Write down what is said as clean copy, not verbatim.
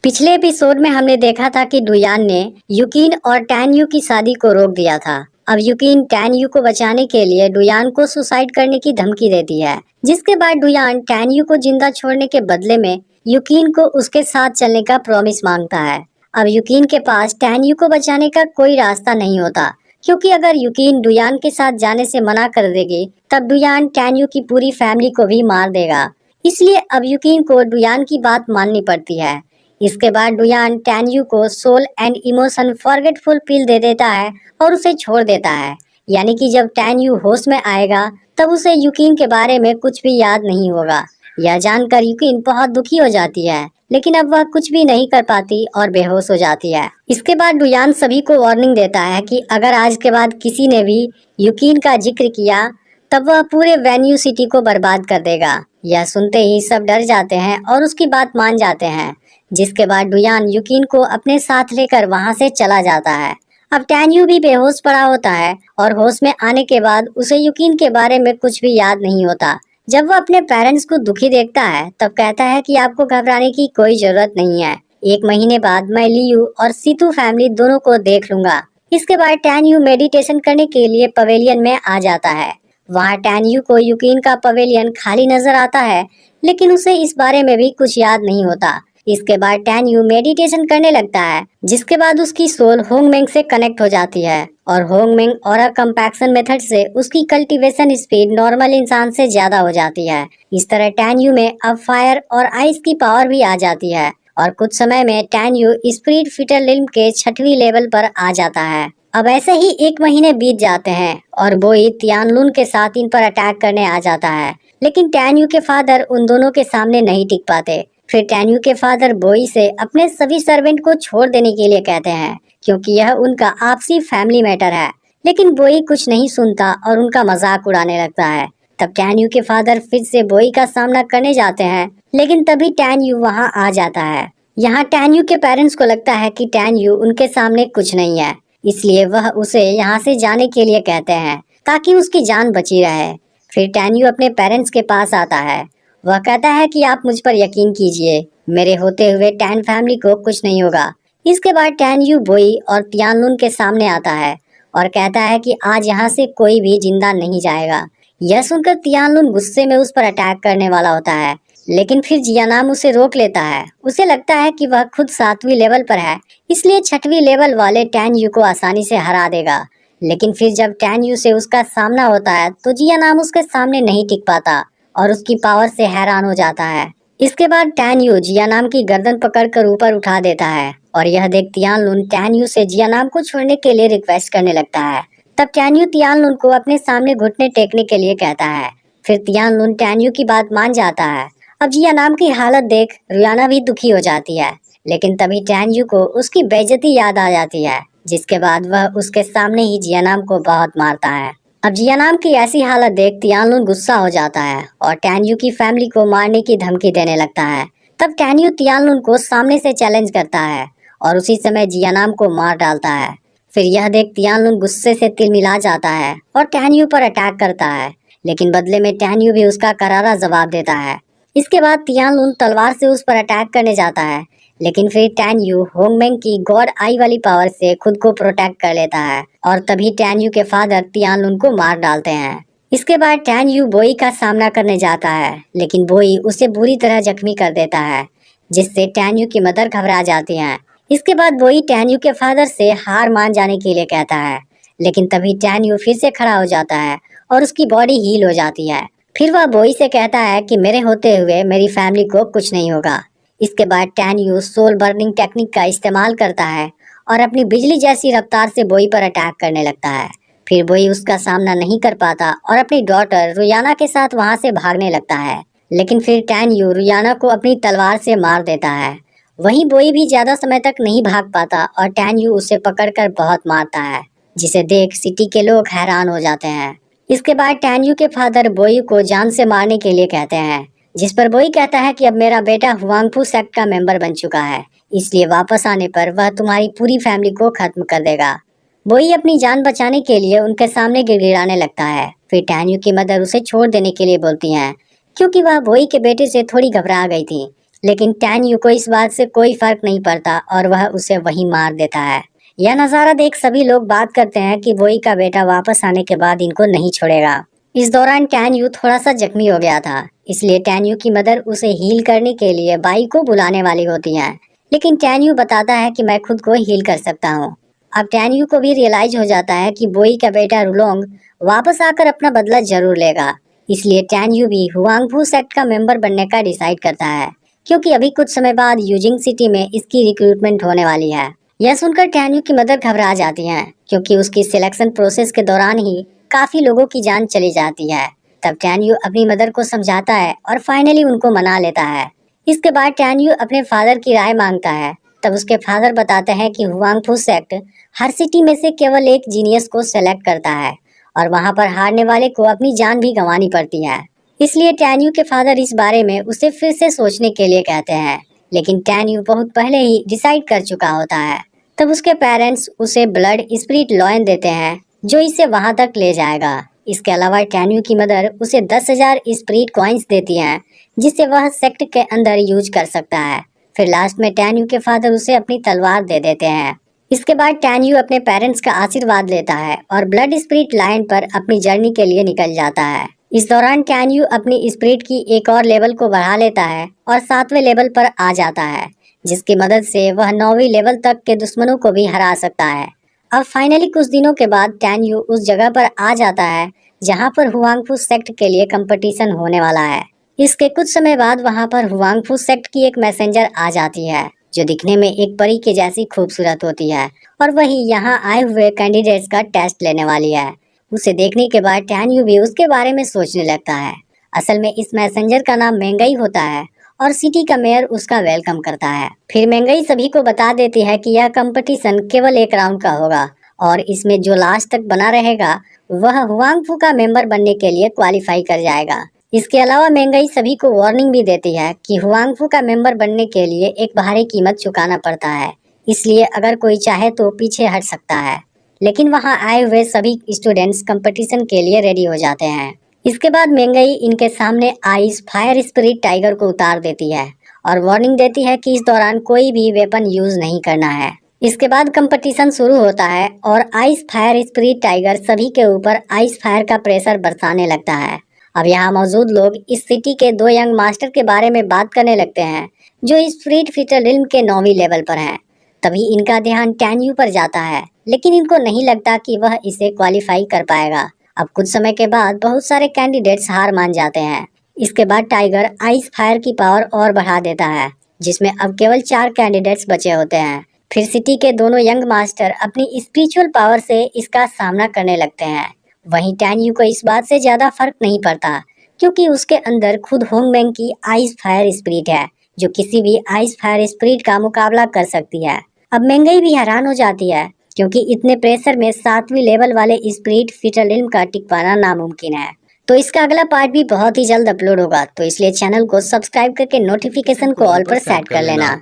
पिछले एपिसोड में हमने देखा था कि डुयान ने युकिन और टैन यू की शादी को रोक दिया था। अब युकिन टैन यू को बचाने के लिए डुयान को सुसाइड करने की धमकी देती है, जिसके बाद डुयान टैन यू को जिंदा छोड़ने के बदले में युकिन को उसके साथ चलने का प्रॉमिस मांगता है। अब युकिन के पास टैन यू को बचाने का कोई रास्ता नहीं होता, क्योंकि अगर युकिन डुयान के साथ जाने से मना कर देगी तब डुयान टैन यू की पूरी फैमिली को भी मार देगा। इसलिए अब युकिन को डुयान की बात माननी पड़ती है। इसके बाद डुयान टैन यू को सोल एंड इमोशन फॉरगेटफुल पिल दे देता है और उसे छोड़ देता है। यानी कि जब टैन यू होश में आएगा तब उसे युकिन के बारे में कुछ भी याद नहीं होगा। यह जानकर युकिन बहुत दुखी हो जाती है, लेकिन अब वह कुछ भी नहीं कर पाती और बेहोश हो जाती है। इसके बाद डुयान सभी को वार्निंग देता है कि अगर आज के बाद किसी ने भी युकिन का जिक्र किया तब वह पूरे वेन्यू सिटी को बर्बाद कर देगा। यह सुनते ही सब डर जाते हैं और उसकी बात मान जाते हैं, जिसके बाद डुयान युकिन को अपने साथ लेकर वहां से चला जाता है। अब टैन यू भी बेहोश पड़ा होता है और होश में आने के बाद उसे युकिन के बारे में कुछ भी याद नहीं होता। जब वह अपने पेरेंट्स को दुखी देखता है तब कहता है कि आपको घबराने की कोई जरूरत नहीं है, 1 महीने बाद मैं लियू और सीतू फैमिली दोनों को देख लूंगा। इसके बाद टैन यू मेडिटेशन करने के लिए पवेलियन में आ जाता है। वहाँ टैन यू को युकिन का पवेलियन खाली नजर आता है, लेकिन उसे इस बारे में भी कुछ याद नहीं होता। इसके बाद टैन यू मेडिटेशन करने लगता है, जिसके बाद उसकी सोल होंगमेंग से कनेक्ट हो जाती है और होंगमेंग ऑरा कंपैक्शन मेथड से उसकी कल्टीवेशन स्पीड नॉर्मल इंसान से ज्यादा हो जाती है। इस तरह टैन यू में अब फायर और आइस की पावर भी आ जाती है और कुछ समय में टैन यू स्पिरिट फीटर लिल्म के 6वीं लेवल पर आ जाता है। अब ऐसे ही 1 महीने बीत जाते हैं और बोई तियानलुन के साथ इन पर अटैक करने आ जाता है, लेकिन टैन यू के फादर उन दोनों के सामने नहीं टिक पाते। फिर टैन यू के फादर बोई से अपने सभी सर्वेंट को छोड़ देने के लिए कहते हैं, क्योंकि यह उनका आपसी फैमिली मैटर है। लेकिन बोई कुछ नहीं सुनता और उनका मजाक उड़ाने लगता है। तब टैन यू के फादर फिर से बोई का सामना करने जाते हैं, लेकिन तभी टैन यू वहाँ आ जाता है। यहाँ टैन यू के पेरेंट्स को लगता है कि टैन यू उनके सामने कुछ नहीं है, इसलिए वह उसे यहाँ से जाने के लिए कहते हैं ताकि उसकी जान बची रहे। फिर टैन यू अपने पेरेंट्स के पास आता है। वह कहता है कि आप मुझ पर यकीन कीजिए, मेरे होते हुए टैन फैमिली को कुछ नहीं होगा। इसके बाद टैन यू बोई और तियानलुन के सामने आता है और कहता है कि आज यहाँ से कोई भी जिंदा नहीं जाएगा। यह सुनकर तियानलुन गुस्से में उस पर अटैक करने वाला होता है, लेकिन फिर जियानाम उसे रोक लेता है। उसे लगता है कि वह खुद 7वीं लेवल पर है, इसलिए 6वीं लेवल वाले टैन यू को आसानी से हरा देगा। लेकिन फिर जब टैन यू से उसका सामना होता है तो जियानाम उसके सामने नहीं टिक पाता और उसकी पावर से हैरान हो जाता है। इसके बाद टैन यू जियानाम की गर्दन पकड़कर ऊपर उठा देता है और यह देख तियानलुन टैन यू से जियानाम को छोड़ने के लिए रिक्वेस्ट करने लगता है। तब टैन यू तियानलुन को अपने सामने घुटने टेकने के लिए कहता है। फिर तियानलुन टैन यू की बात मान जाता है। अब जियानाम की हालत देख रुयाना भी दुखी हो जाती है, लेकिन तभी टैन यू को उसकी बेइज्जती याद आ जाती है, जिसके बाद वह उसके सामने ही जियानाम को बहुत मारता है। अब जियानाम की ऐसी हालत देख तियानलुन गुस्सा हो जाता है और टैन यू की फैमिली को मारने की धमकी देने लगता है। तब टैन यू तियानलुन को सामने से चैलेंज करता है और उसी समय जियानाम को मार डालता है। फिर यह देख तियानलुन गुस्से से तिलमिला जाता है और टैन यू पर अटैक करता है, लेकिन बदले में टैन यू भी उसका करारा जवाब देता है। इसके बाद तियानलुन तलवार से उस पर अटैक करने जाता है, लेकिन फिर टैन यू होंगमेंग की गॉड आई वाली पावर से खुद को प्रोटेक्ट कर लेता है और तभी टैन यू के फादर तियानलुन को मार डालते हैं। इसके बाद टैन यू बोई का सामना करने जाता है, लेकिन बोई उसे बुरी तरह जख्मी कर देता है, जिससे टैन यू की मदर घबरा जाती हैं। इसके बाद बोई टैन यू के फादर से हार मान जाने के लिए कहता है, लेकिन तभी टैन यू फिर से खड़ा हो जाता है और उसकी बॉडी हील हो जाती है। फिर वह बोई से कहता है कि मेरे होते हुए मेरी फैमिली को कुछ नहीं होगा। इसके बाद टैन यू सोल बर्निंग टेक्निक का इस्तेमाल करता है और अपनी बिजली जैसी रफ्तार से बोई पर अटैक करने लगता है। फिर बोई उसका सामना नहीं कर पाता और अपनी डॉटर रुयाना के साथ वहां से भागने लगता है, लेकिन फिर टैन यू रुयाना को अपनी तलवार से मार देता है। वहीं बोई भी ज्यादा समय तक नहीं भाग पाता और टैन यू उसे पकड़कर बहुत मारता है, जिसे देख सिटी के लोग हैरान हो जाते हैं। इसके बाद टैन यू के फादर बोई को जान से मारने के लिए कहते हैं, जिस पर बोई कहता है कि अब मेरा बेटा हुआंगफू सेक्ट का मेंबर बन चुका है, इसलिए वापस आने पर वह तुम्हारी पूरी फैमिली को खत्म कर देगा। बोई अपनी जान बचाने के लिए उनके सामने गिड़गिड़ाने लगता है। फिर टैन यू की मदर उसे छोड़ देने के लिए बोलती हैं, क्योंकि वह बोई के बेटे से थोड़ी घबरा गई थी। लेकिन टैन यू को इस बात से कोई फर्क नहीं पड़ता और वह उसे वहीं मार देता है। यह नजारा देख सभी लोग बात करते हैं कि वोई का बेटा वापस आने के बाद इनको नहीं छोड़ेगा। इस दौरान टैन यू थोड़ा सा जख्मी हो गया था, इसलिए टैन यू की मदर उसे हील करने के लिए बाई को बुलाने वाली होती है, लेकिन टैन यू बताता है कि मैं खुद को हील कर सकता हूँ। अब टैन यू को भी रियलाइज हो जाता है कि बोई का बेटा रुलोंग वापस आकर अपना बदला जरूर लेगा, इसलिए टैन यू भी हुआंगफू सेक्ट का मेंबर बनने का डिसाइड करता है, क्योंकि अभी कुछ समय बाद यूजिंग सिटी में इसकी रिक्रूटमेंट होने वाली है। यह सुनकर टैन यू की मदर घबरा जाती हैं, क्योंकि उसकी सिलेक्शन प्रोसेस के दौरान ही काफी लोगों की जान चली जाती है। तब टैन यू अपनी मदर को समझाता है और फाइनली उनको मना लेता है। इसके बाद टैन यू अपने फादर की राय मांगता है। तब उसके फादर बताते हैं कि हुआंगफू सेक्ट हर सिटी में से केवल एक जीनियस को सेलेक्ट करता है और वहां पर हारने वाले को अपनी जान भी गंवानी पड़ती है। इसलिए टैन यू के फादर इस बारे में उसे फिर से सोचने के लिए कहते हैं, लेकिन टैन यू बहुत पहले ही डिसाइड कर चुका होता है। तब उसके पेरेंट्स उसे ब्लड स्पिरिट लॉयन देते हैं, जो इसे वहां तक ले जाएगा। इसके अलावा टैन यू की मदर उसे 10,000 स्पिरिट कॉइन्स देती हैं, जिसे वह सेक्ट के अंदर यूज कर सकता है। फिर लास्ट में टैन यू के फादर उसे अपनी तलवार दे देते हैं। इसके बाद टैन यू अपने पेरेंट्स का आशीर्वाद लेता है और ब्लड स्पिरिट लाइन पर अपनी जर्नी के लिए निकल जाता है। इस दौरान टैन यू अपनी स्पिरिट की एक और लेवल को बढ़ा लेता है और 7वें लेवल पर आ जाता है, जिसकी मदद से वह 9वीं लेवल तक के दुश्मनों को भी हरा सकता है। अब फाइनली कुछ दिनों के बाद टैन यू उस जगह पर आ जाता है जहां पर हुआंगफू सेक्ट के लिए कंपटीशन होने वाला है। इसके कुछ समय बाद वहां पर हुआंगफू सेक्ट की एक मैसेंजर आ जाती है, जो दिखने में एक परी के जैसी खूबसूरत होती है और वही यहाँ आए हुए कैंडिडेट्स का टेस्ट लेने वाली है। उसे देखने के बाद टैन यू भी उसके बारे में सोचने लगता है। असल में इस मैसेंजर का नाम मेंगई होता है और सिटी का मेयर उसका वेलकम करता है। फिर मेंगई सभी को बता देती है कि यह कंपटीशन केवल एक राउंड का होगा और इसमें जो लास्ट तक बना रहेगा वह हुआंगफू का मेंबर बनने के लिए क्वालिफाई कर जाएगा। इसके अलावा मेंगई सभी को वार्निंग भी देती है कि हुआंगफू का मेंबर बनने के लिए एक भारी कीमत चुकाना पड़ता है, इसलिए अगर कोई चाहे तो पीछे हट सकता है। लेकिन वहां आए हुए सभी स्टूडेंट्स कंपटीशन के लिए रेडी हो जाते हैं। इसके बाद मेंगई इनके सामने आइस फायर स्पिरिट टाइगर को उतार देती है और वार्निंग देती है कि इस दौरान कोई भी वेपन यूज नहीं करना है। इसके बाद कंपटीशन शुरू होता है और आइस फायर स्पिरिट टाइगर सभी के ऊपर आइस फायर का प्रेशर बरसाने लगता है। अब यहाँ मौजूद लोग इस सिटी के 2 यंग मास्टर के बारे में बात करने लगते हैं, जो स्पिरिट फीटर रिल्म के 9वीं लेवल पर हैं। तभी इनका ध्यान टैन यू पर जाता है, लेकिन इनको नहीं लगता कि वह इसे क्वालिफाई कर पाएगा। अब कुछ समय के बाद बहुत सारे कैंडिडेट्स हार मान जाते हैं। इसके बाद टाइगर आइस फायर की पावर और बढ़ा देता है, जिसमें अब केवल 4 कैंडिडेट्स बचे होते हैं। फिर सिटी के दोनों यंग मास्टर अपनी स्पिरिचुअल पावर से इसका सामना करने लगते हैं। वहीं टैन यू को इस बात से ज्यादा फर्क नहीं पड़ता, क्योंकि उसके अंदर खुद होंगमेंग की आइस फायर स्पिरिट है, जो किसी भी आइस फायर स्पिरिट का मुकाबला कर सकती है। अब मेंगई भी हैरान हो जाती है, क्योंकि इतने प्रेशर में 7वीं लेवल वाले स्पिरिट फीटर रिल्म का टिक पाना नामुमकिन है। तो इसका अगला पार्ट भी बहुत ही जल्द अपलोड होगा, तो इसलिए चैनल को सब्सक्राइब करके नोटिफिकेशन को ऑल पर सेट कर लेना।